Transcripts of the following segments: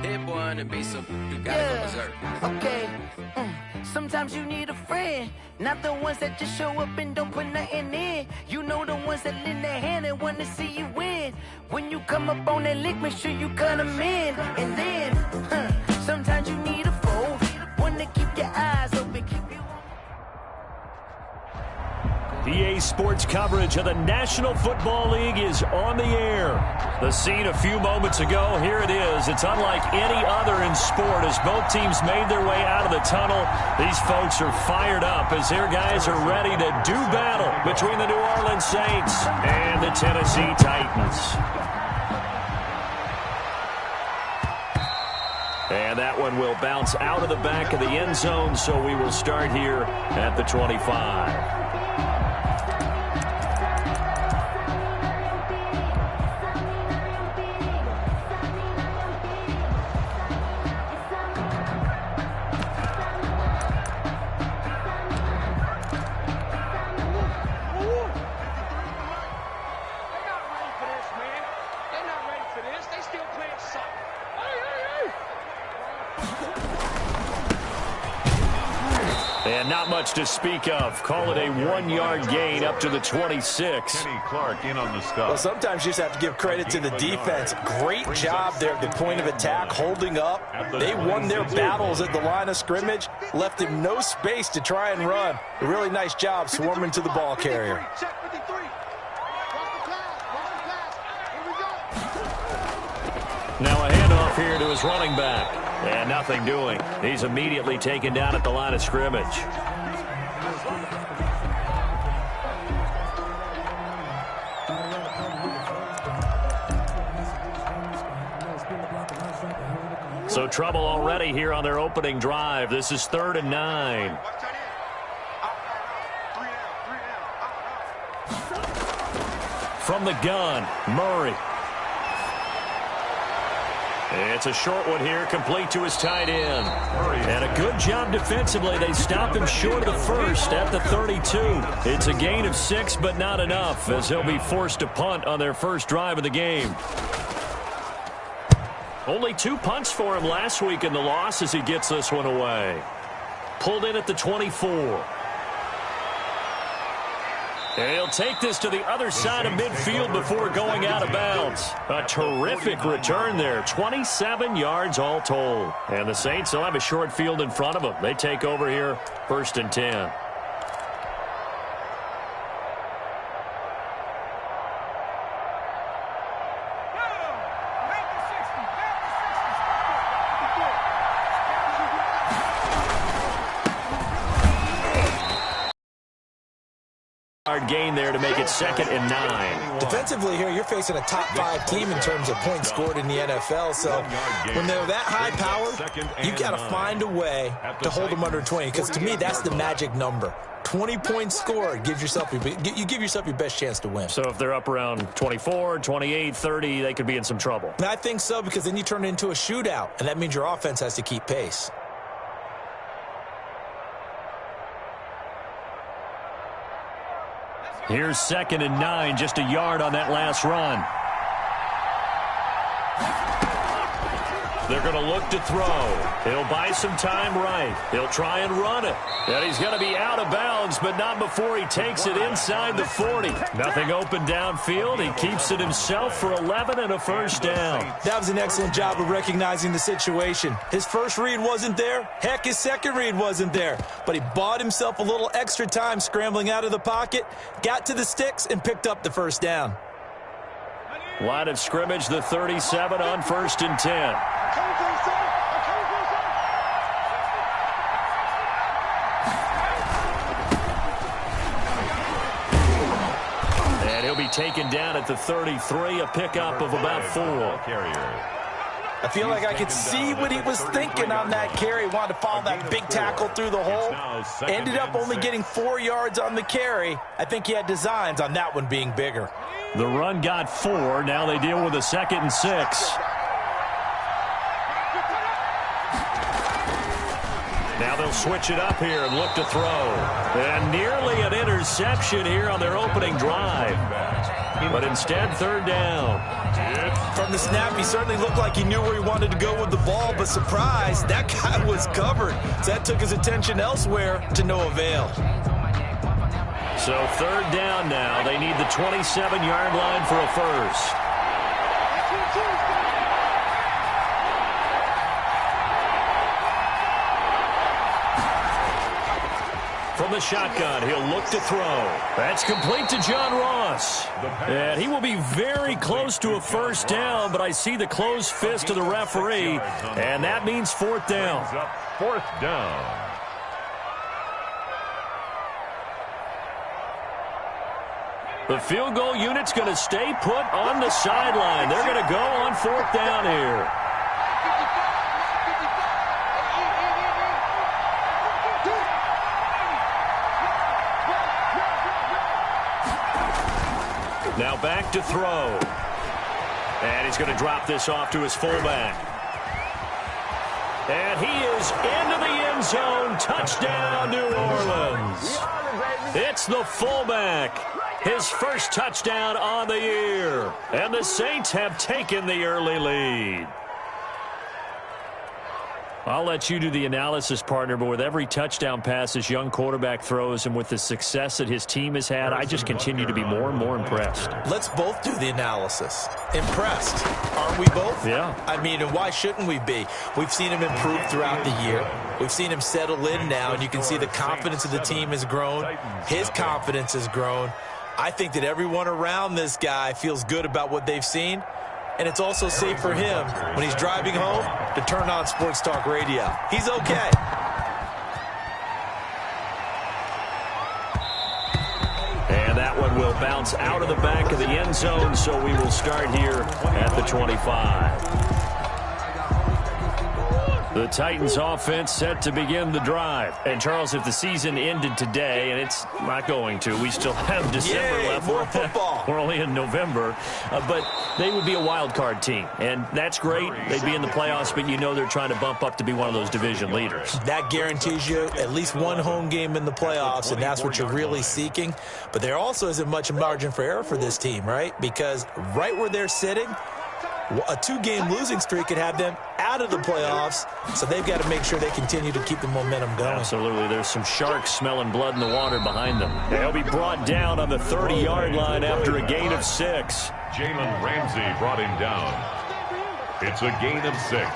Hit boy on the beat, so you gotta go berserk. Okay. Sometimes you need a friend, not the ones that just show up and don't put nothing in. You know the ones that lend their hand and want to see you win. When you come up on that lick, make sure you cut them in. And then, sometimes you need a foe, one to keep your eyes open, keep you. EA Sports coverage of the National Football League is on the air. The scene a few moments ago, here it is. It's unlike any other in sport as both teams made their way out of the tunnel. These folks are fired up as their guys are ready to do battle between the New Orleans Saints and the Tennessee Titans. And that one will bounce out of the back of the end zone, so we will start here at the 25. And not much to speak of. Call it a 1-yard gain up to the 26. Kenny Clark in on the stop. Well, sometimes you just have to give credit to the defense. Great job there at the point of attack, holding up. They won their battles at the line of scrimmage, left him no space to try and run. A really nice job swarming to the ball carrier. Now a handoff here to his running back. And nothing doing. He's immediately taken down at the line of scrimmage. So trouble already here on their opening drive. This is 3rd and 9. From the gun, Murray. It's a short one here, complete to his tight end. And a good job defensively. They stop him short of the first at the 32. It's a gain of 6, but not enough, as he'll be forced to punt on their first drive of the game. Only 2 punts for him last week in the loss as he gets this one away. Pulled in at the 24. And he'll take this to the other side of midfield before going out of bounds. A terrific return there. 27 yards all told. And the Saints will have a short field in front of them. They take over here, 1st and 10. Gain there to make it 2nd and 9. Defensively here, you're facing a top 5 team in terms of points scored in the NFL. So when they're that high powered, you got to find a way to hold them under 20. Because to me, that's the magic number. 20 points scored gives yourself you give yourself your best chance to win. So if they're up around 24, 28, 30, they could be in some trouble. And I think so, because then you turn it into a shootout, and that means your offense has to keep pace. Here's 2nd and 9, just a yard on that last run. They're going to look to throw. He'll buy some time right. He'll try and run it. And he's going to be out of bounds, but not before he takes it inside the 40. Nothing open downfield. He keeps it himself for 11 and a first down. That was an excellent job of recognizing the situation. His first read wasn't there. Heck, his second read wasn't there. But he bought himself a little extra time scrambling out of the pocket, got to the sticks, and picked up the first down. Line of scrimmage, the 37 on 1st and 10. And he'll be taken down at the 33, a pickup of about 4. I feel like I could see what he was thinking on that carry. Wanted to follow that big tackle through the hole. Ended up only getting 4 yards on the carry. I think he had designs on that one being bigger. The run got 4. Now they deal with a 2nd and 6. Now they'll switch it up here and look to throw. And nearly an interception here on their opening drive. But instead, 3rd down. From the snap, he certainly looked like he knew where he wanted to go with the ball, but surprise, that guy was covered. So that took his attention elsewhere to no avail. So third down now. They need the 27-yard line for a first. From the shotgun, he'll look to throw. That's complete to John Ross. And he will be very close to a first down, but I see the closed fist of the referee, and that means fourth down. Fourth down. The field goal unit's going to stay put on the sideline. They're going to go on fourth down here. Now back to throw. And he's going to drop this off to his fullback. And he is into the end zone. Touchdown, New Orleans. It's the fullback. His first touchdown on the year. And the Saints have taken the early lead. I'll let you do the analysis, partner, but with every touchdown pass this young quarterback throws and with the success that his team has had, I just continue to be more and more impressed. Let's both do the analysis. Impressed. Aren't we both? Yeah. I mean, and why shouldn't we be? We've seen him improve throughout the year. We've seen him settle in now, and you can see the confidence of the team has grown. His confidence has grown. I think that everyone around this guy feels good about what they've seen. And it's also safe for him when he's driving home to turn on Sports Talk Radio. He's okay. And that one will bounce out of the back of the end zone, so we will start here at the 25. The Titans offense set to begin the drive. And, Charles, if the season ended today, and it's not going to, we still have December left. More football. We're only in November. But they would be a wild card team. And that's great. They'd be in the playoffs, but you know they're trying to bump up to be one of those division leaders. That guarantees you at least one home game in the playoffs, and that's what you're really seeking. But there also isn't much margin for error for this team, right? Because right where they're sitting, a 2-game losing streak could have them out of the playoffs, so they've got to make sure they continue to keep the momentum going. Absolutely. There's some sharks smelling blood in the water behind them. They'll be brought down on the 30-yard line after a gain of 6. Jalen Ramsey brought him down. It's a gain of 6.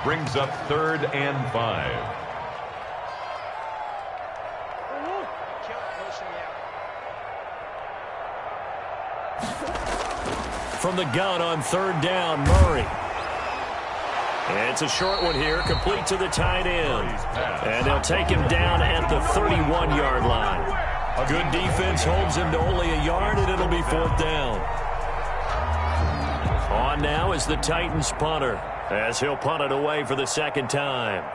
Brings up 3rd and 5. From the gun on 3rd down, Murray. And it's a short one here, complete to the tight end. And they'll take him down at the 31-yard line. Good defense holds him to only a yard, and it'll be 4th down. On now is the Titans punter, as he'll punt it away for the 2nd time.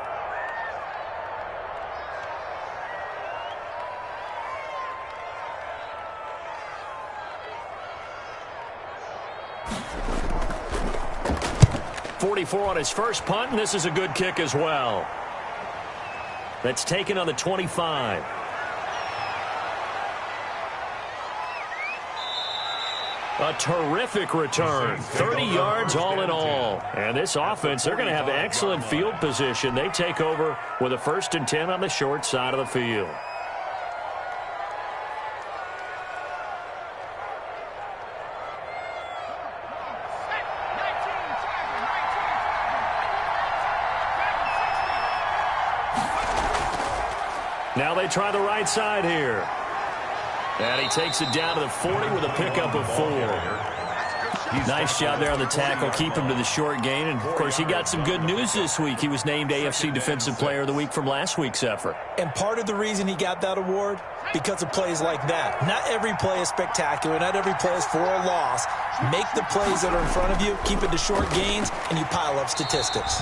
On his first punt, and this is a good kick as well. That's taken on the 25. A terrific return. 30 yards all in all. And this offense, they're going to have excellent field position. They take over with a 1st and 10 on the short side of the field. Now they try the right side here. And he takes it down to the 40 with a pickup of 4. Nice job there on the tackle. Keep him to the short gain. And, of course, he got some good news this week. He was named AFC Defensive Player of the Week from last week's effort. And part of the reason he got that award, because of plays like that. Not every play is spectacular. Not every play is for a loss. Make the plays that are in front of you, keep it to short gains, and you pile up statistics.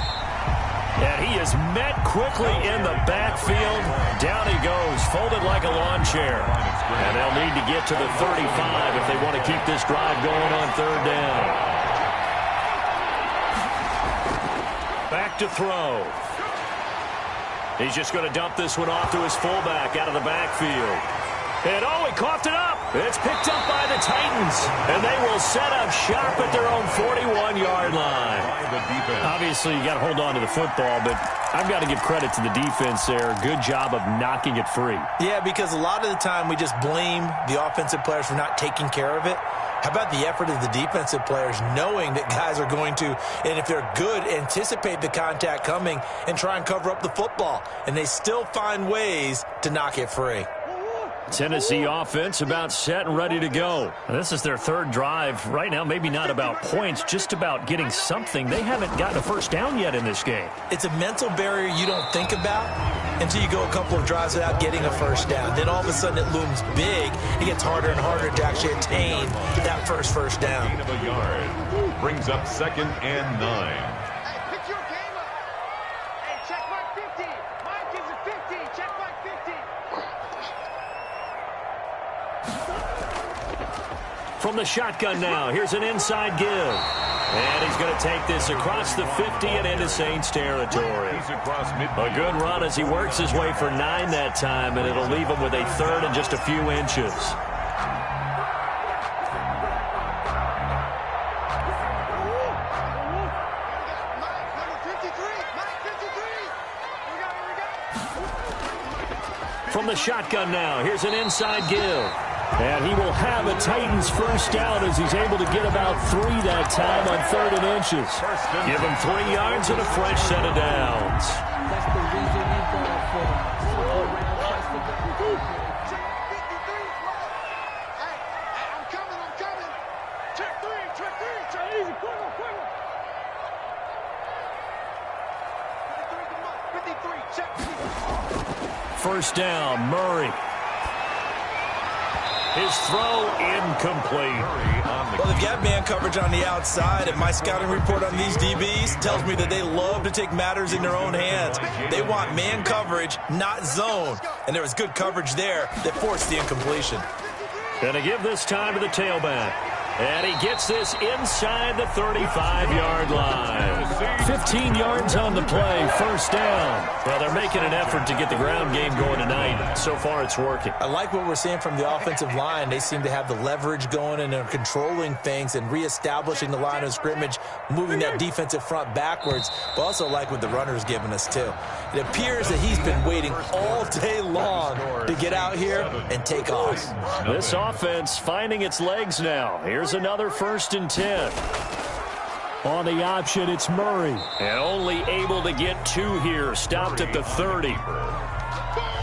And he is met quickly in the backfield. Down he goes, folded like a lawn chair. And they'll need to get to the 35 if they want to keep this drive going on 3rd down. Back to throw. He's just going to dump this one off to his fullback out of the backfield. And, oh, he coughed it up. It's picked up by the Titans, and they will set up shop at their own 41-yard line. Obviously, you got to hold on to the football, but I've got to give credit to the defense there. Good job of knocking it free. Yeah, because a lot of the time we just blame the offensive players for not taking care of it. How about the effort of the defensive players knowing that guys are going to, and if they're good, anticipate the contact coming and try and cover up the football. And they still find ways to knock it free. Tennessee offense about set and ready to go. This is their third drive. Right now, maybe not about points, just about getting something. They haven't gotten a first down yet in this game. It's a mental barrier you don't think about until you go a couple of drives without getting a first down. Then all of a sudden it looms big. It gets harder and harder to actually attain that first down. Gain of a yard. Brings up 2nd and 9. From the shotgun now, here's an inside give. And he's going to take this across the 50 and into Saints territory. A good run as he works his way for 9 that time, and it'll leave him with a third and just a few inches. From the shotgun now, here's an inside give. And he will have a Titans first down as he's able to get about 3 that time on 3rd and inches. Give him 3 yards and a fresh set of downs. That's the reason he brought for them. I'm coming. Check 3. Easy, quicker. 53, check. First down, Murray. His throw incomplete. Well, if you have man coverage on the outside, and my scouting report on these DBs tells me that they love to take matters in their own hands. They want man coverage, not zone. And there was good coverage there that forced the incompletion. Gonna give this time to the tailback. And he gets this inside the 35-yard line. 15 yards on the play, first down. Well, they're making an effort to get the ground game going tonight. So far, it's working. I like what we're seeing from the offensive line. They seem to have the leverage going, and they're controlling things and reestablishing the line of scrimmage, moving that defensive front backwards. But also like what the runner's giving us, too. It appears that he's been waiting all day long to get out here and take off. This offense finding its legs now. Here's another 1st and 10. On the option, it's Murray. And only able to get 2 here. Stopped at the 30.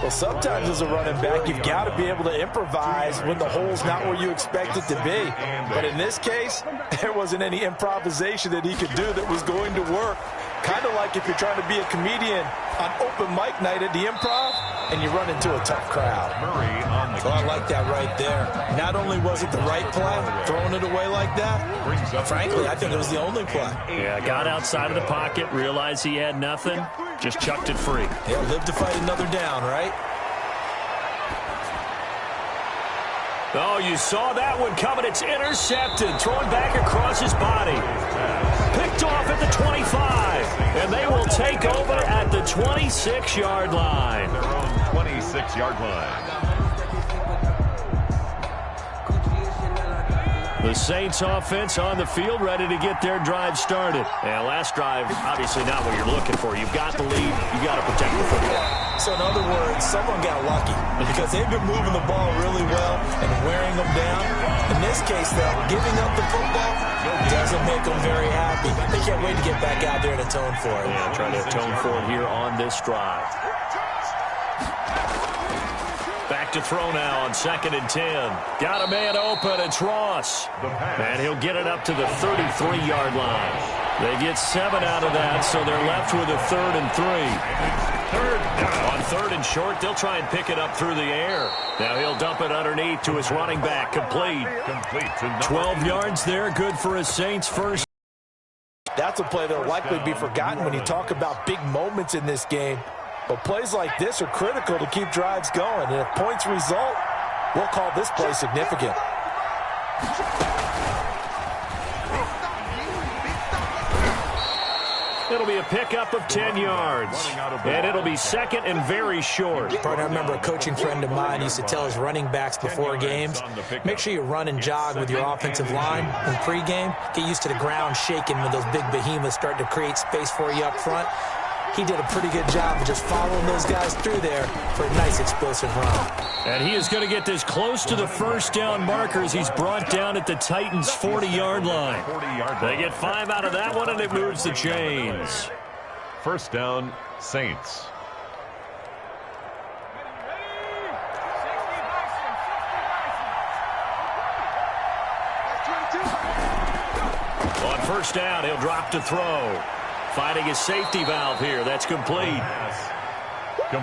Well, sometimes as a running back, you've got to be able to improvise when the hole's not where you expect it to be. But in this case, there wasn't any improvisation that he could do that was going to work. Kind of like if you're trying to be a comedian on open mic night at the Improv and you run into a tough crowd. So I like that right there. Not only was it the right play, throwing it away like that, frankly, I think it was the only play. Yeah, got outside of the pocket, realized he had nothing, just chucked it free. Yeah, live to fight another down, right? Oh, you saw that one coming. It's intercepted, thrown back across his body. Picked off at the 25, and they will take over at the 26-yard line. Their own 26-yard line. The Saints offense on the field, ready to get their drive started. And last drive, obviously not what you're looking for. You've got the lead. You've got to protect the football. So in other words, someone got lucky because they've been moving the ball really well and wearing them down. In this case, though, giving up the football doesn't make them very happy. They can't wait to get back out there and atone for it. Yeah, trying to atone for it here on this drive. Back to throw now on 2nd and 10. Got a man open. It's Ross. And he'll get it up to the 33-yard line. They get 7 out of that, so they're left with a 3rd and 3. On 3rd and short, they'll try and pick it up through the air. Now he'll dump it underneath to his running back. Complete. 12 yards there. Good for his Saints first. That's a play that will likely be forgotten when you talk about big moments in this game. But plays like this are critical to keep drives going. And if points result, we'll call this play significant. It'll be a pickup of 10 yards. And it'll be second and very short. Partner, I remember a coaching friend of mine used to tell his running backs before games, make sure you run and jog with your offensive line in pregame. Get used to the ground shaking when those big behemoths start to create space for you up front. He did a pretty good job of just following those guys through there for a nice explosive run. And he is going to get this close to the first down markers. He's brought down at the Titans' 40-yard line. They get 5 out of that one, and it moves the chains. First down, Saints. On first down, he'll drop to throw. Finding his safety valve here. That's complete.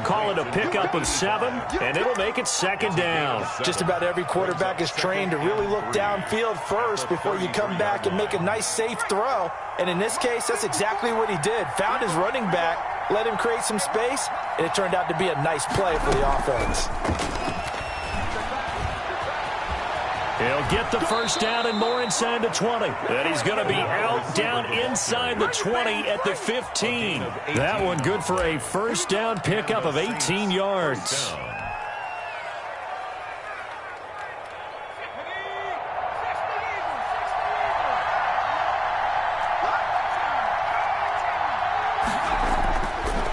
Call it a pickup of 7, and it'll make it second down. Just about every quarterback is trained to really look downfield first before you come back and make a nice, safe throw. And in this case, that's exactly what he did. Found his running back, let him create some space, and it turned out to be a nice play for the offense. He'll get the first down and more inside the 20. And he's going to be out down inside the 20 at the 15. That one good for a first down pickup of 18 yards.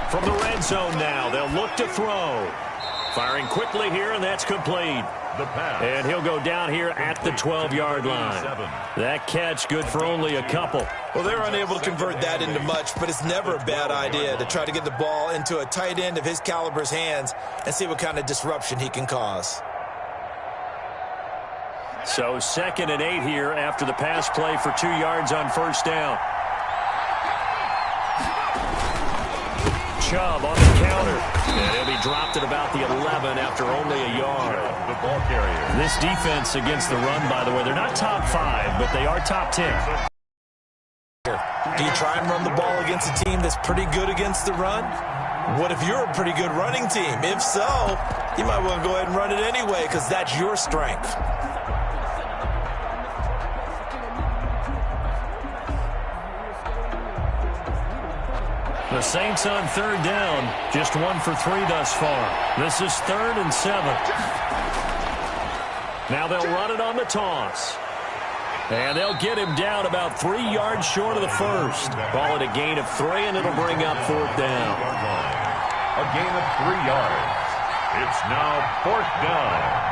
From the red zone now, they'll look to throw. Firing quickly here, and that's complete. And he'll go down here at the 12-yard line. That catch good for only a couple. Well, they're unable to convert that into much, but it's never a bad idea to try to get the ball into a tight end of his caliber's hands and see what kind of disruption he can cause. So 2nd and 8 here after the pass play for 2 yards on first down. Chubb on the counter. And he'll be dropped at about the 11 after only a yard. The ball carrier. This defense against the run, by the way, they're not top 5, but they are top 10. Do you try and run the ball against a team that's pretty good against the run? What if you're a pretty good running team? If so, you might want to go ahead and run it anyway because that's your strength. The Saints on third down, just 1 for 3 thus far. This is 3rd and 7. Now they'll run it on the toss. And they'll get him down about 3 yards short of the first. Call it a gain of 3, and it'll bring up 4th down. A gain of 3 yards. It's now 4th down.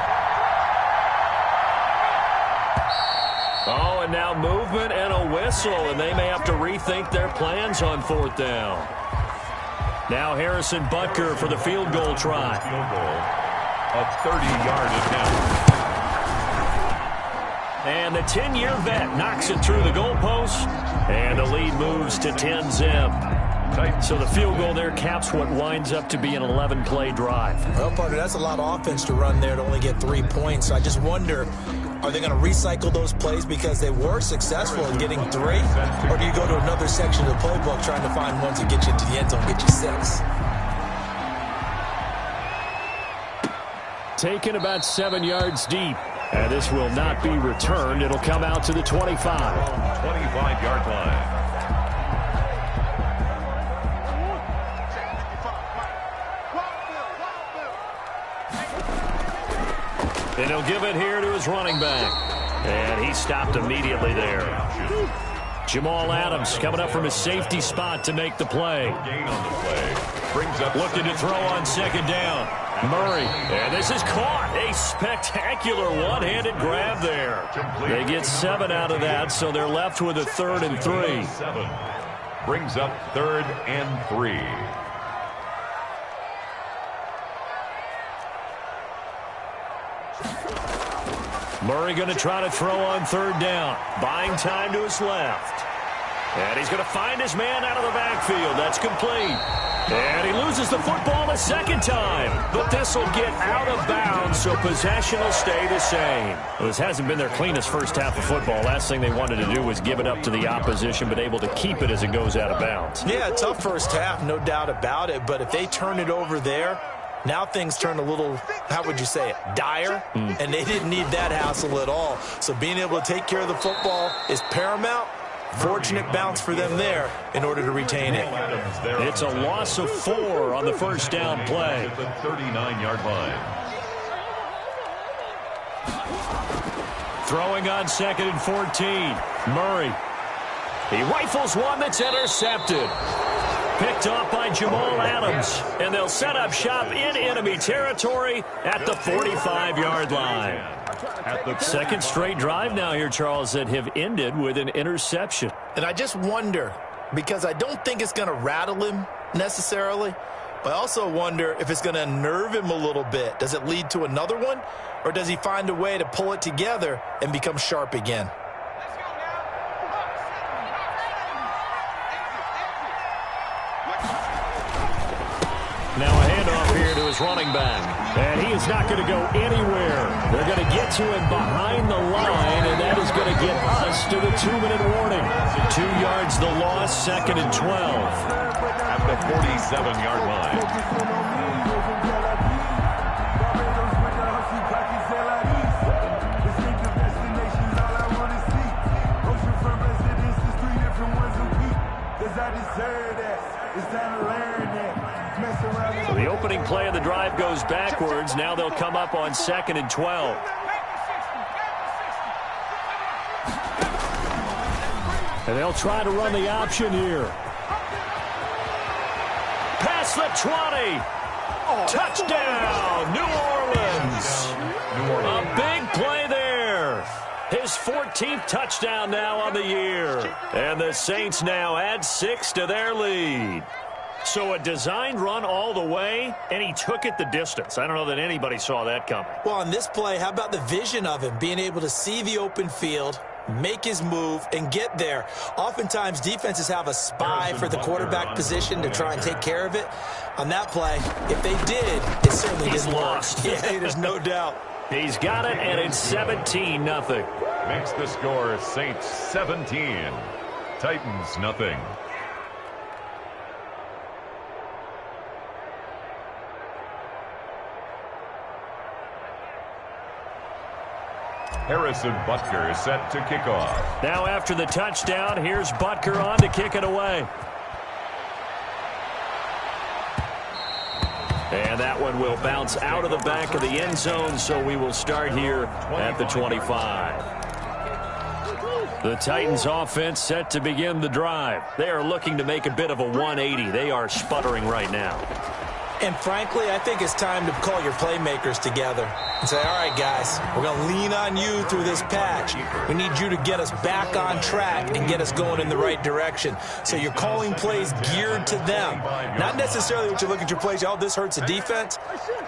Oh, and now movement and a whistle, and they may have to rethink their plans on 4th down. Now Harrison Butker for the field goal try. Field goal of 30-yard attempt. And the 10-year vet knocks it through the goalpost, and the lead moves to 10-zip. So the field goal there caps what winds up to be an 11-play drive. Well, partner, that's a lot of offense to run there to only get 3 points. So I just wonder, are they going to recycle those plays because they were successful in getting 3? Or do you go to another section of the playbook trying to find ones that get you into the end zone, get you 6? Taken about 7 yards deep. And this will not be returned. It'll come out to the 25. 25-yard line. And he'll give it here to his running back. And he stopped immediately there. Jamal Adams coming up from his safety spot to make the play. Gain on the play. Brings up looking to throw on 2nd down. Murray. And this is caught. A spectacular one-handed grab there. They get 7 out of that, so they're left with a 3rd and 3. 7. Brings up 3rd and 3. Murray going to try to throw on 3rd down. Buying time to his left. And he's going to find his man out of the backfield. That's complete. And he loses the football a 2nd time. But this will get out of bounds, so possession will stay the same. Well, this hasn't been their cleanest first half of football. Last thing they wanted to do was give it up to the opposition, but able to keep it as it goes out of bounds. Yeah, tough first half, no doubt about it. But if they turn it over there, now things turn a little, how would you say it, dire, and they didn't need that hassle at all. So being able to take care of the football is paramount, Fortunate bounce for them there in order to retain it. It's a loss of 4 on the first down play. At the 39-yard line. Throwing on 2nd and 14. Murray. He rifles one that's intercepted. Picked off by Jamal Adams. And they'll set up shop in enemy territory at the 45-yard line. Second straight drive now here, Charles, that have ended with an interception. And I just wonder, because I don't think it's going to rattle him necessarily, but I also wonder if it's going to unnerve him a little bit. Does it lead to another one, or does he find a way to pull it together and become sharp again? Now a handoff here to his running back. And he is not going to go anywhere. They're going to get to him behind the line, and that is going to get us to the 2-minute warning. 2 yards the loss, 2nd and 12. At the 47-yard line. So the opening play of the drive goes backwards. Now they'll come up on 2nd and 12. And they'll try to run the option here. Past the 20. Touchdown, New Orleans. A big play there. His 14th touchdown now on the year. And the Saints now add 6 to their lead. So a designed run all the way, and he took it the distance. I don't know that anybody saw that coming. Well, on this play, how about the vision of him, being able to see the open field, make his move, and get there. Oftentimes, defenses have a spy for the quarterback position to try and take care of it. On that play, if they did, it certainly didn't work. Yeah, there's no doubt. He's got it, and it's 17-0. Makes the score Saints 17, Titans nothing. Harrison Butker is set to kick off. Now after the touchdown, here's Butker on to kick it away. And that one will bounce out of the back of the end zone, so we will start here at the 25. The Titans offense set to begin the drive. They are looking to make a bit of a 180. They are sputtering right now. And frankly, I think it's time to call your playmakers together and say, all right, guys, we're going to lean on you through this patch. We need you to get us back on track and get us going in the right direction. So you're calling plays geared to them. Not necessarily what you look at your plays, oh, this hurts the defense.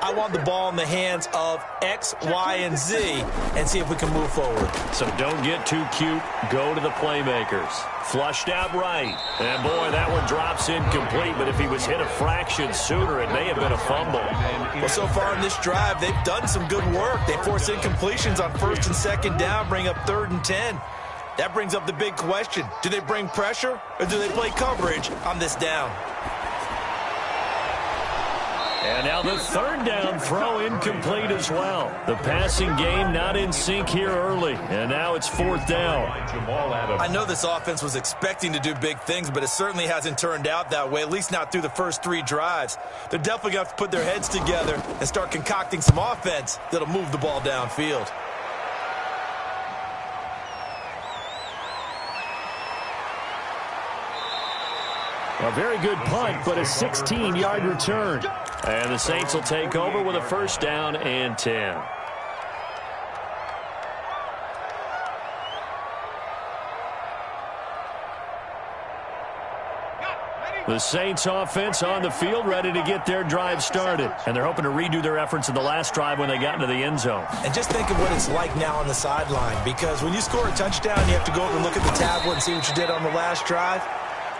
I want the ball in the hands of X, Y, and Z and see if we can move forward. So don't get too cute. Go to the playmakers. Flushed out right. And, boy, that one drops incomplete. But if he was hit a fraction sooner, it may have been a fumble. Well, so far in this drive, they've done some good work. They force incompletions on 1st and 2nd down, bring up 3rd and 10. That brings up the big question. Do they bring pressure or do they play coverage on this down? And now the 3rd down throw incomplete as well. The passing game not in sync here early. And now it's 4th down. I know this offense was expecting to do big things, but it certainly hasn't turned out that way, at least not through the first 3 drives. They're definitely going to have to put their heads together and start concocting some offense that'll move the ball downfield. A very good punt, but a 16-yard return. And the Saints will take over with a 1st down and 10. The Saints offense on the field, ready to get their drive started. And they're hoping to redo their efforts in the last drive when they got into the end zone. And just think of what it's like now on the sideline, because when you score a touchdown, you have to go over and look at the tablet and see what you did on the last drive.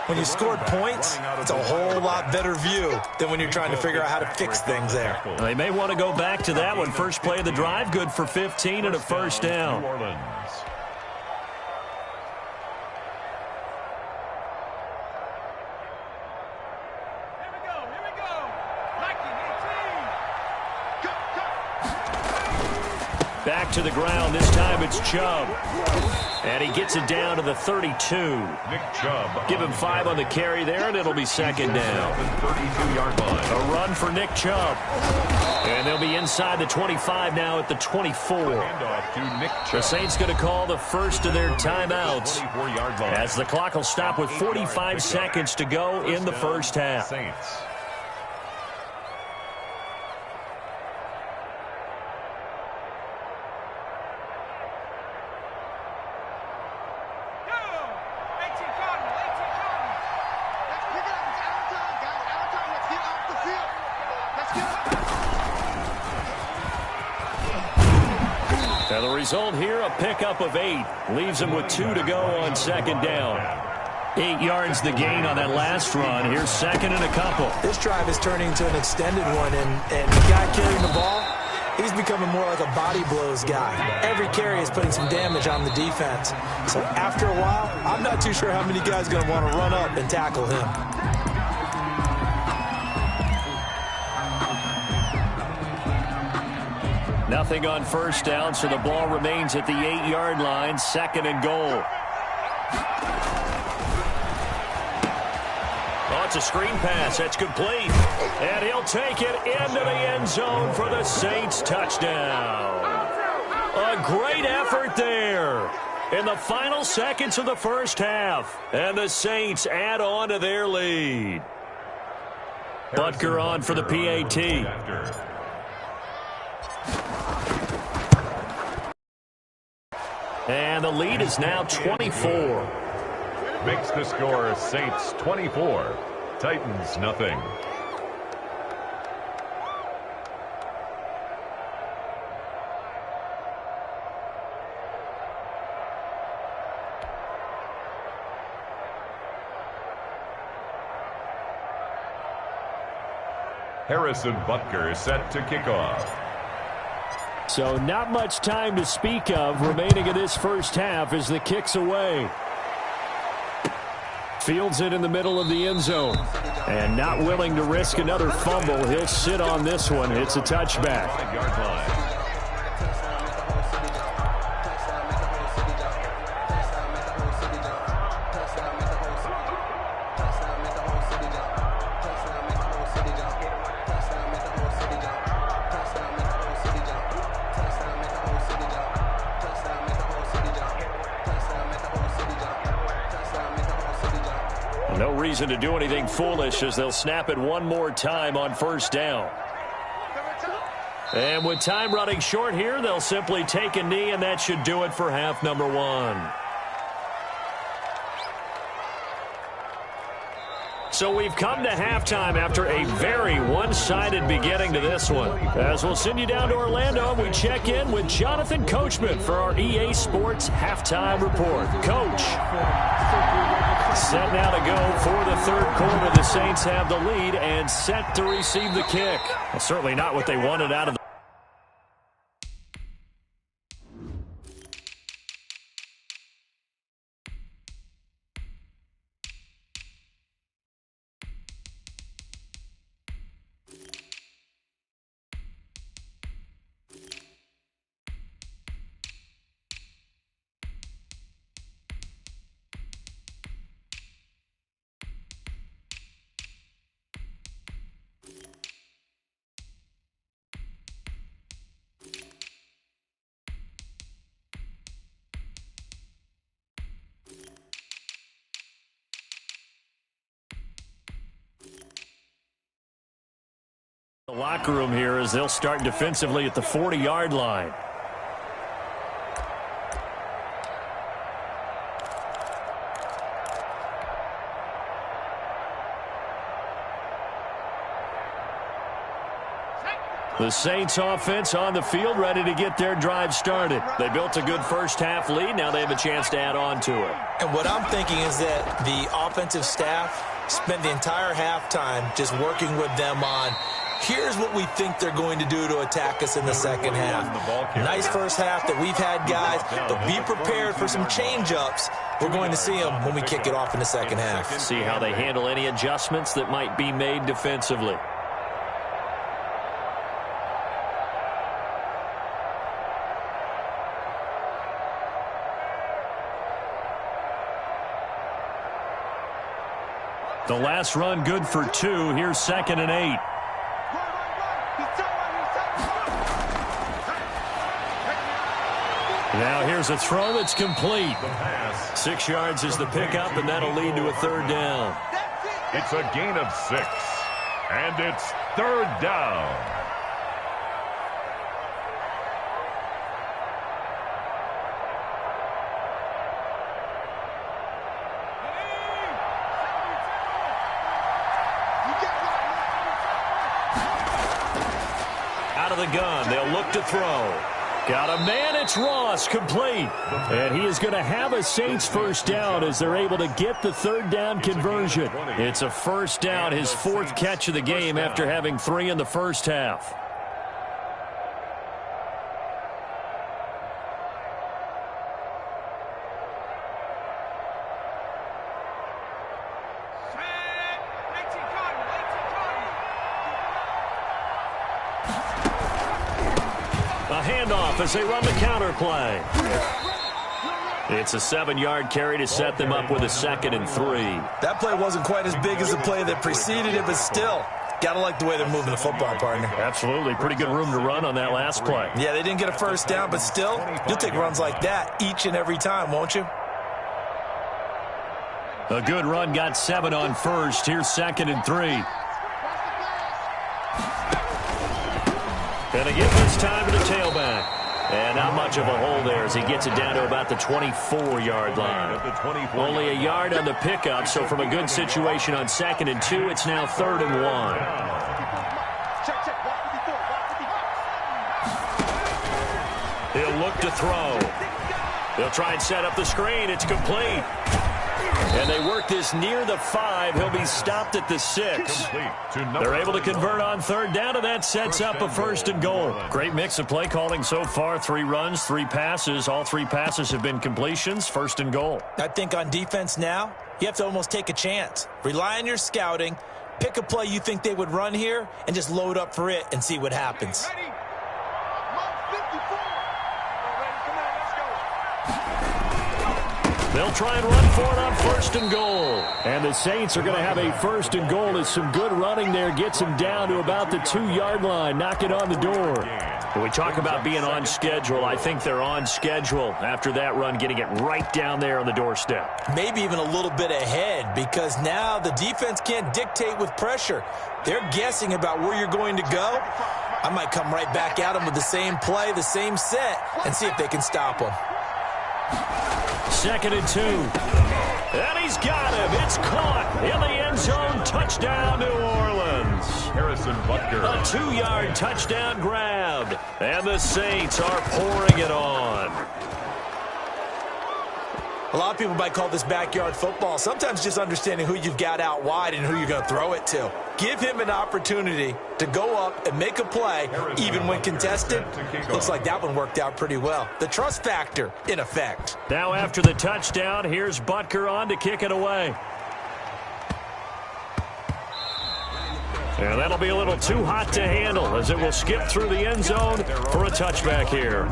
When you scored points, it's a whole lot better view than when you're trying to figure out how to fix things there. They may want to go back to that one. First play of the drive, good for 15 and a 1st down. New Orleans. Back to the ground. This time it's Chubb. And he gets it down to the 32. Nick Chubb. Give him 5 on the carry there, and it'll be second down. 32-yard line. A run for Nick Chubb. And they'll be inside the 25 now at the 24. Handoff to Nick Chubb. The Saints going to call the first of their timeouts, 24-yard line. as the clock will stop with 45 seconds to go in the first half. Saints. And the result here, a pickup of 8. Leaves them with 2 to go on second down. 8 yards the gain on that last run. Here's second and a couple. This drive is turning into an extended one, and the guy carrying the ball, he's becoming more like a body blows guy. Every carry is putting some damage on the defense. So after a while, I'm not too sure how many guys are going to want to run up and tackle him. Nothing on first down, so the ball remains at the 8-yard line, second and goal. Oh, it's a screen pass. That's complete. And he'll take it into the end zone for the Saints touchdown. A great effort there in the final seconds of the first half. And the Saints add on to their lead. Butker on for the PAT. And the lead is now 24. Makes the score Saints 24, Titans nothing. Harrison Butker is set to kick off. So not much time to speak of remaining in this first half as the kick's away. Fields it in the middle of the end zone. And not willing to risk another fumble, he'll sit on this one. It's a touchback. 5-yard line. No reason to do anything foolish as they'll snap it one more time on first down. And with time running short here, they'll simply take a knee, and that should do it for half number 1. So we've come to halftime after a very one-sided beginning to this one. As we'll send you down to Orlando, we check in with Jonathan Coachman for our EA Sports Halftime Report. Coach. Set now to go for the third quarter. The Saints have the lead and set to receive the kick. Well, certainly not what they wanted out of the locker room here as they'll start defensively at the 40-yard line. The Saints offense on the field, ready to get their drive started. They built a good first half lead. Now they have a chance to add on to it. And what I'm thinking is that the offensive staff spent the entire halftime just working with them on, here's what we think they're going to do to attack us in the second half. Nice first half that we've had, guys, but be prepared for some change-ups. We're going to see them when we kick it off in the second half. See how they handle any adjustments that might be made defensively. The last run good for 2. Here's 2nd and 8. Now here's a throw that's complete. 6 yards is the pickup, and that'll lead to a 3rd down. It's a gain of 6, and it's 3rd down. Out of the gun, they'll look to throw. Got a man, it's Ross, complete. And he is going to have a Saints 1st down as they're able to get the 3rd down conversion. It's a 1st down, his 4th catch of the game after having 3 in the first half. Handoff as they run the counter play. It's a 7-yard carry to set them up with a 2nd and 3. That play wasn't quite as big as the play that preceded it, but still, gotta like the way they're moving the football, partner. Absolutely. Pretty good room to run on that last play. Yeah, they didn't get a 1st down, but still, you'll take runs like that each and every time, won't you? A good run got 7 on 1st. Here's 2nd and 3. And again this time to the tailback. And not much of a hole there as he gets it down to about the 24-yard line. Only a yard on the pickup, so from a good situation on 2nd and 2, it's now 3rd and 1. He'll look to throw. He'll try and set up the screen. It's complete. And they work this near the 5. He'll be stopped at the 6. They're able to convert on 3rd down, and that sets up a 1st and goal. Great mix of play calling so far. 3 runs, 3 passes. All 3 passes have been completions. 1st and goal. I think on defense now, you have to almost take a chance. Rely on your scouting. Pick a play you think they would run here, and just load up for it and see what happens. They'll try and run for it on 1st and goal. And the Saints are going to have a 1st and goal as some good running there gets them down to about the 2-yard line. Knock it on the door. When we talk about being on schedule, I think they're on schedule after that run, getting it right down there on the doorstep. Maybe even a little bit ahead, because now the defense can't dictate with pressure. They're guessing about where you're going to go. I might come right back at them with the same play, the same set, and see if they can stop them. 2nd and 2. And he's got him. It's caught in the end zone. Touchdown, New Orleans. Harrison Butker. A 2-yard touchdown grabbed. And the Saints are pouring it on. A lot of people might call this backyard football. Sometimes just understanding who you've got out wide and who you're going to throw it to. Give him an opportunity to go up and make a play, even when contested. Looks like that one worked out pretty well. The trust factor in effect. Now after the touchdown, here's Butker on to kick it away. And that'll be a little too hot to handle as it will skip through the end zone for a touchback here.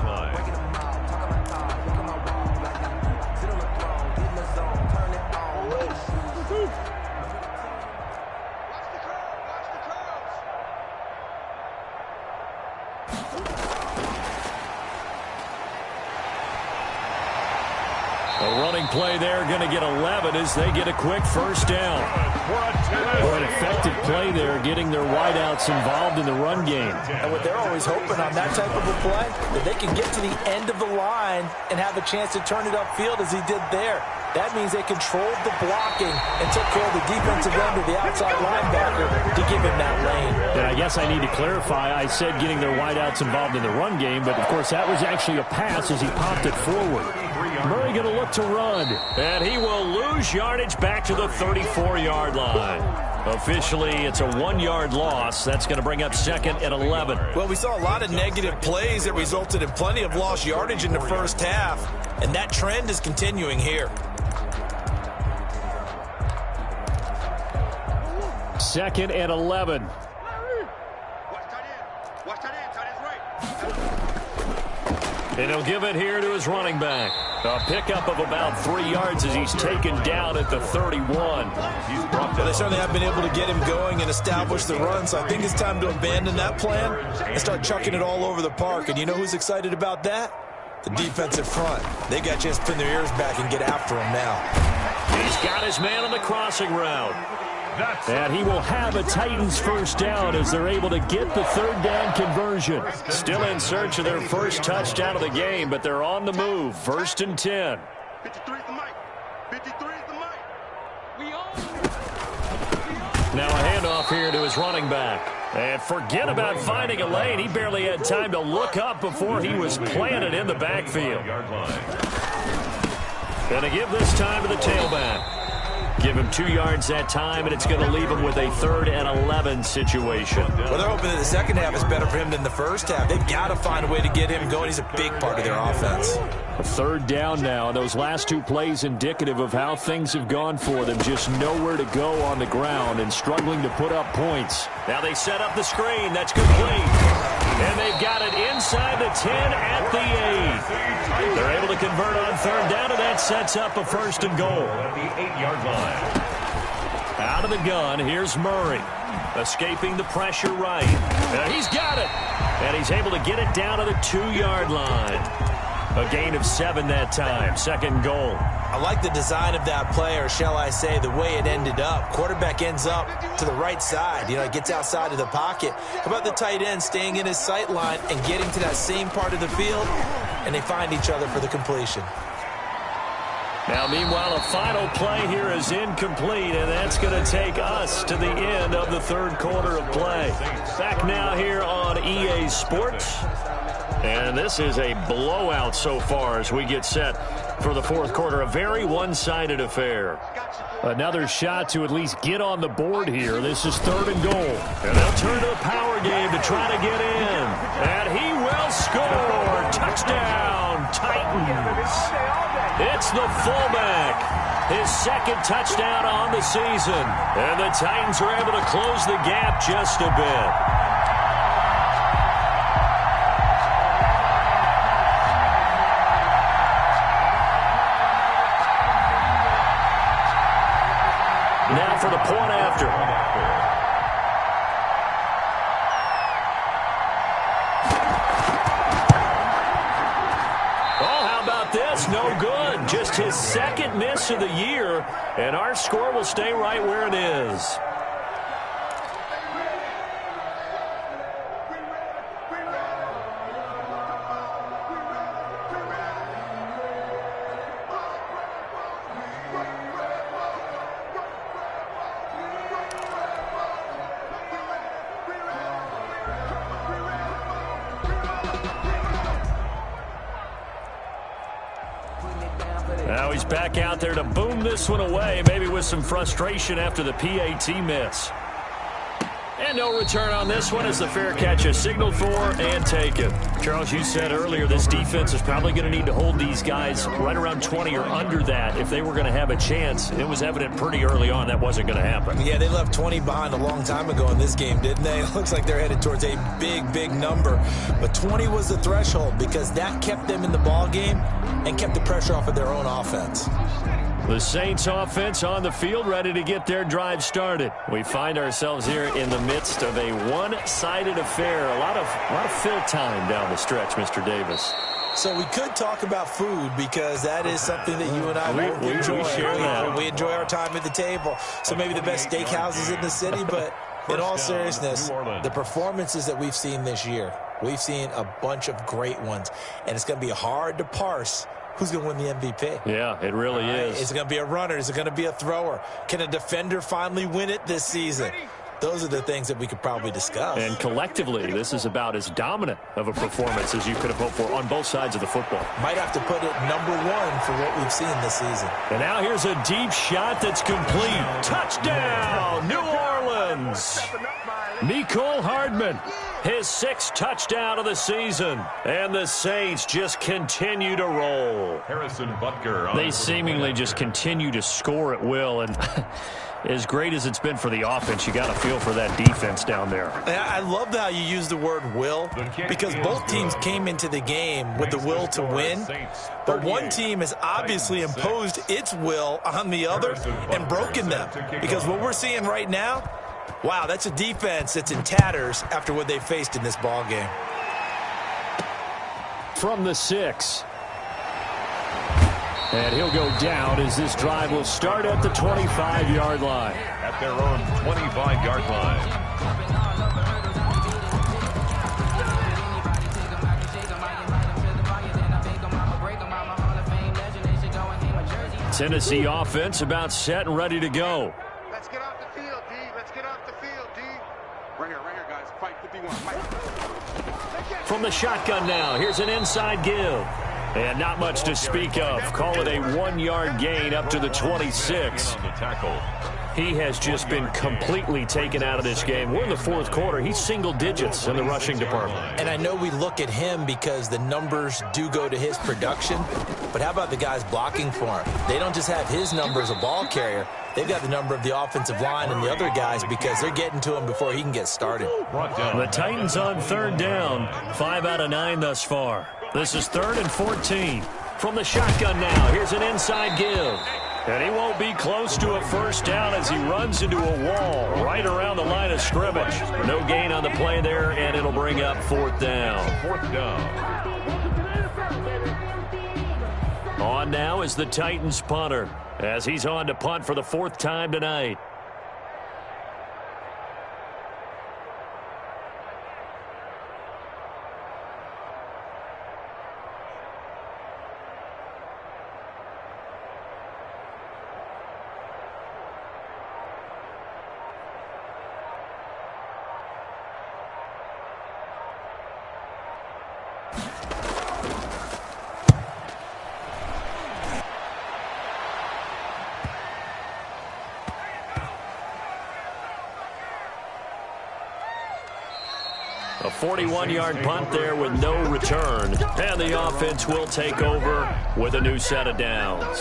A running play there, going to get 11 as they get a quick 1st down. Or an effective play there, getting their wideouts involved in the run game. And what they're always hoping on that type of a play, that they can get to the end of the line and have a chance to turn it upfield as he did there. That means they controlled the blocking and took care of the defensive end of the outside linebacker to give him that lane. And I guess I need to clarify, I said getting their wideouts involved in the run game, but of course that was actually a pass as he popped it forward. Murray going to look to run, and he will lose yardage back to the 34-yard line. Officially, it's a 1-yard loss. That's going to bring up 2nd and 11. Well, we saw a lot of negative plays that resulted in plenty of lost yardage in the first half, and that trend is continuing here. 2nd and 11. And he'll give it here to his running back. A pickup of about 3 yards as he's taken down at the 31. Well, they certainly have been able to get him going and establish the run, so I think it's time to abandon that plan and start chucking it all over the park. And you know who's excited about that? The defensive front. They got a chance to pin their ears back and get after him now. He's got his man on the crossing route. And he will have a Titans first down as they're able to get the third down conversion. Still in search of their first touchdown of the game, but they're on the move. 1st and 10. 53 is the mic. 53 is the mic. Now a handoff here to his running back. And forget about finding a lane. He barely had time to look up before he was planted in the backfield. Going to give this time to the tailback. Give him 2 yards that time, and it's going to leave him with a 3rd and 11 situation. Well, they're hoping that the second half is better for him than the first half. They've got to find a way to get him going. He's a big part of their offense. A 3rd down now, and those last 2 plays indicative of how things have gone for them. Just nowhere to go on the ground and struggling to put up points. Now they set up the screen. That's complete. And they've got it inside the 10 at the 8. They're able to convert on 3rd down, and that sets up a 1st and goal. At the 8-yard line. Out of the gun, here's Murray. Escaping the pressure right. And he's got it. And he's able to get it down to the 2-yard line. A gain of 7 that time. 2nd goal. I like the design of that play, or shall I say the way it ended up. Quarterback ends up to the right side. You know, it gets outside of the pocket. How about the tight end staying in his sight line and getting to that same part of the field? And they find each other for the completion. Now, meanwhile, a final play here is incomplete, and that's going to take us to the end of the 3rd quarter of play. Back now here on EA Sports. And this is a blowout so far as we get set for the 4th quarter. A very one-sided affair. Another shot to at least get on the board here. This is 3rd and goal. And they'll turn to the power game to try to get in. And he will score. Touchdown, Titans. It's the fullback. His 2nd touchdown on the season. And the Titans are able to close the gap just a bit. Now for the point after. Oh, how about this? No good. Just his 2nd miss of the year, and our score will stay right where it is. Now he's back out there to boom this one away, maybe with some frustration after the PAT miss. And no return on this one as the fair catch is signaled for and taken. Charles, you said earlier this defense is probably going to need to hold these guys right around 20 or under that if they were going to have a chance. It was evident pretty early on that wasn't going to happen. Yeah, they left 20 behind a long time ago in this game, didn't they? It looks like they're headed towards a big, big number. But 20 was the threshold because that kept them in the ball game and kept the pressure off of their own offense. The Saints offense on the field, ready to get their drive started. We find ourselves here in the midst of a one-sided affair. A lot of fill time down the stretch, Mr. Davis. So we could talk about food because that is something that you and I both enjoy. We share that. We enjoy our time at the table. So maybe the best steakhouses in the city, but in all seriousness, the performances that we've seen this year, we've seen a bunch of great ones, and it's going to be hard to parse who's going to win the MVP. Yeah, it really is. Is it going to be a runner? Is it going to be a thrower? Can a defender finally win it this season? Those are the things that we could probably discuss. And collectively, this is about as dominant of a performance as you could have hoped for on both sides of the football. Might have to put it number 1 for what we've seen this season. And now here's a deep shot that's complete. Touchdown, New Orleans. Mecole Hardman, his 6th touchdown of the season. And the Saints just continue to roll. Harrison Butker. They seemingly just continue to score at will. And as great as it's been for the offense, you got to feel for that defense down there. I love how you use the word will, because both teams came into the game with the will to win. But one team has obviously imposed its will on the other and broken them. Because what we're seeing right now, wow, that's a defense that's in tatters after what they faced in this ball game. From the 6. And he'll go down as this drive will start at the 25-yard line. At their own 25-yard line. Tennessee offense about set and ready to go. Let's get off the field, D. Let's get off the field, D. Right here, guys. Fight 51. Fight. From the shotgun now, here's an inside give. And not much to speak of. Call it a 1-yard gain up to the 26. He has just been completely taken out of this game. We're in the 4th quarter. He's single digits in the rushing department. And I know we look at him because the numbers do go to his production. But how about the guys blocking for him? They don't just have his number as a ball carrier. They've got the number of the offensive line and the other guys because they're getting to him before he can get started. The Titans on 3rd down. 5 out of 9 thus far. This is 3rd and 14. From the shotgun now, here's an inside give. And he won't be close to a 1st down as he runs into a wall right around the line of scrimmage. No gain on the play there, and it'll bring up 4th down. 4th down. On now is the Titans punter as he's on to punt for the 4th time tonight. A 41-yard punt there with no return. And the offense will take over with a new set of downs.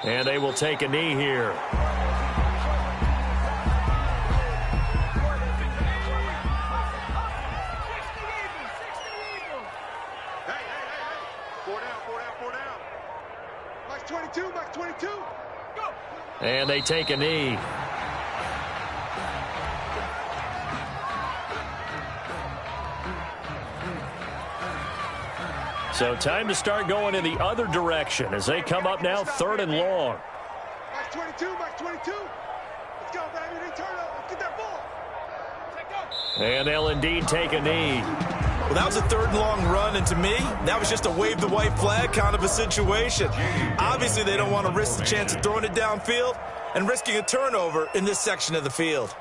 And they will take a knee here. And they take a knee. So time to start going in the other direction as they come up now 3rd and long. Max 22, Max 22. Let's go, baby. They turn up. Let's get that ball. And they'll indeed take a knee. Well, that was a 3rd and long run, and to me, that was just a wave the white flag kind of a situation. Obviously, they don't want to risk the chance of throwing it downfield and risking a turnover in this section of the field.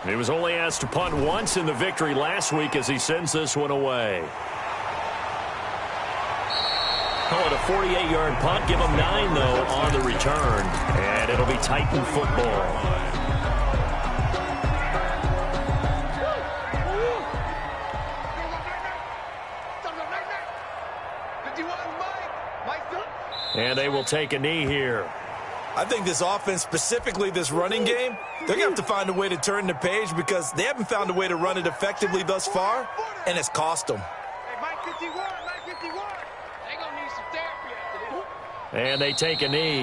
He was only asked to punt once in the victory last week as he sends this one away. Call it a 48-yard punt. Give him 9, though, on the return. And it'll be Titan football. And they will take a knee here. I think this offense, specifically this running game, they're going to have to find a way to turn the page because they haven't found a way to run it effectively thus far, and it's cost them. Hey, Mike 51, Mike 51. They going to need some therapy after this. And they take a knee.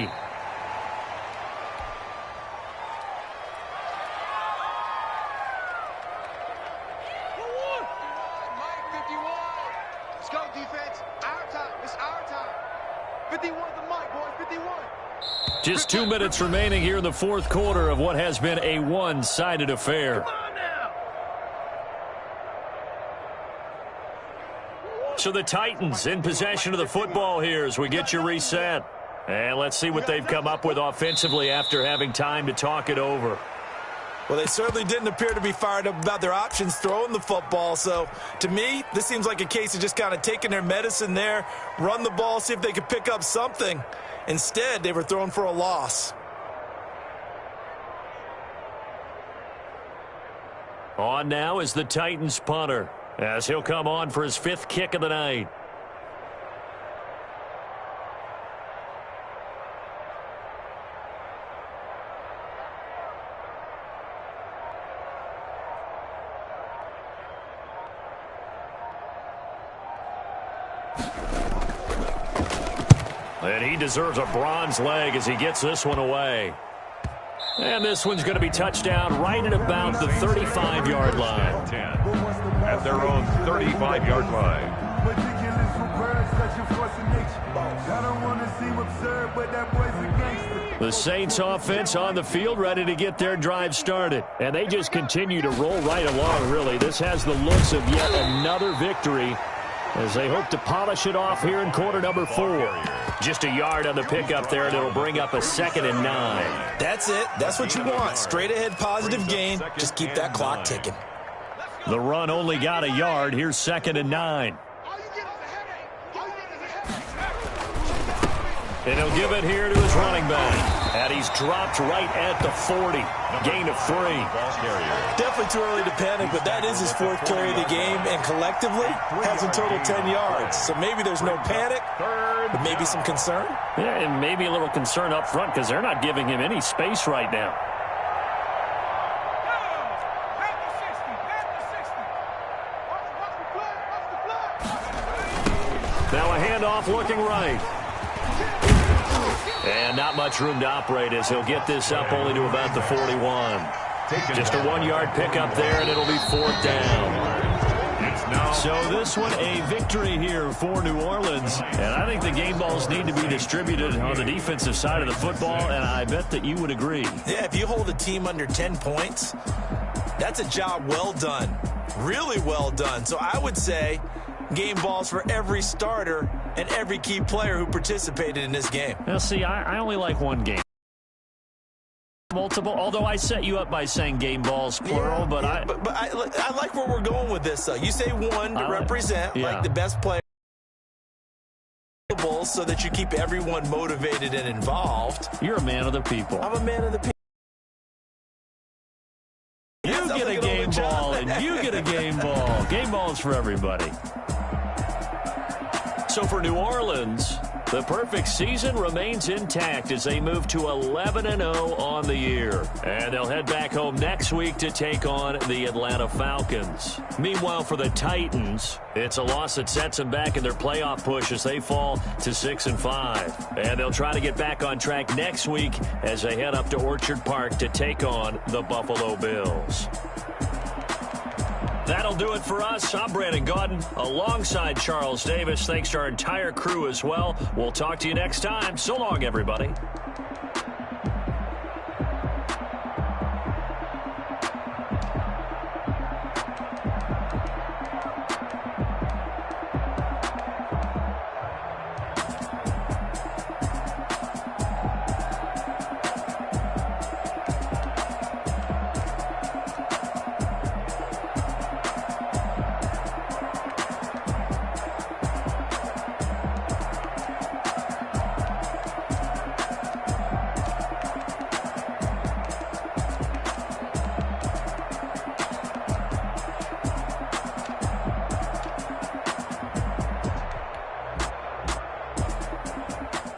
Mike 51. Let's go, defense. Our time. It's our time. 51 the mic, boys. 51. Just 2 minutes remaining here in the 4th quarter of what has been a one-sided affair. So the Titans in possession of the football here as we get you reset. And let's see what they've come up with offensively after having time to talk it over. Well, they certainly didn't appear to be fired up about their options throwing the football. So, to me, this seems like a case of just kind of taking their medicine there, run the ball, see if they could pick up something. Instead, they were throwing for a loss. On now is the Titans punter, as he'll come on for his 5th kick of the night. And he deserves a bronze leg as he gets this one away. And this one's going to be touchdown right at about the 35-yard line. At their own 35-yard line. The Saints offense on the field ready to get their drive started. And they just continue to roll right along, really. This has the looks of yet another victory as they hope to polish it off here in quarter number 4. Just a yard on the pickup there, and it'll bring up a 2nd and 9. That's it. That's what you want. Straight ahead positive gain. Just keep that clock ticking. The run only got a yard. Here's 2nd and 9. And he'll give it here to his running back. And he's dropped right at the 40. Gain of 3. Definitely too early to panic, but that is his 4th carry of the game, and collectively has a total 10 yards. So maybe there's no panic, but maybe some concern. Yeah, and maybe a little concern up front because they're not giving him any space right now. Now a handoff looking right. And not much room to operate as he'll get this up only to about the 41. Just a 1-yard pickup there, and it'll be 4th down. So this one a victory here for New Orleans. And I think the game balls need to be distributed on the defensive side of the football, and I bet that you would agree. Yeah, if you hold a team under 10 points, that's a job well done. Really well done. So I would say game balls for every starter and every key player who participated in this game. Now, see, I only like one game. Multiple, although I set you up by saying game balls, plural, but I like where we're going with this, though. You say one to represent, like the best player, so that you keep everyone motivated and involved. You're a man of the people. I'm a man of the people. You get a game ball, and you get a game ball. Game balls for everybody. So for New Orleans, the perfect season remains intact as they move to 11-0 on the year. And they'll head back home next week to take on the Atlanta Falcons. Meanwhile, for the Titans, it's a loss that sets them back in their playoff push as they fall to 6-5. And they'll try to get back on track next week as they head up to Orchard Park to take on the Buffalo Bills. That'll do it for us. I'm Brandon Gaudin alongside Charles Davis. Thanks to our entire crew as well. We'll talk to you next time. So long, everybody.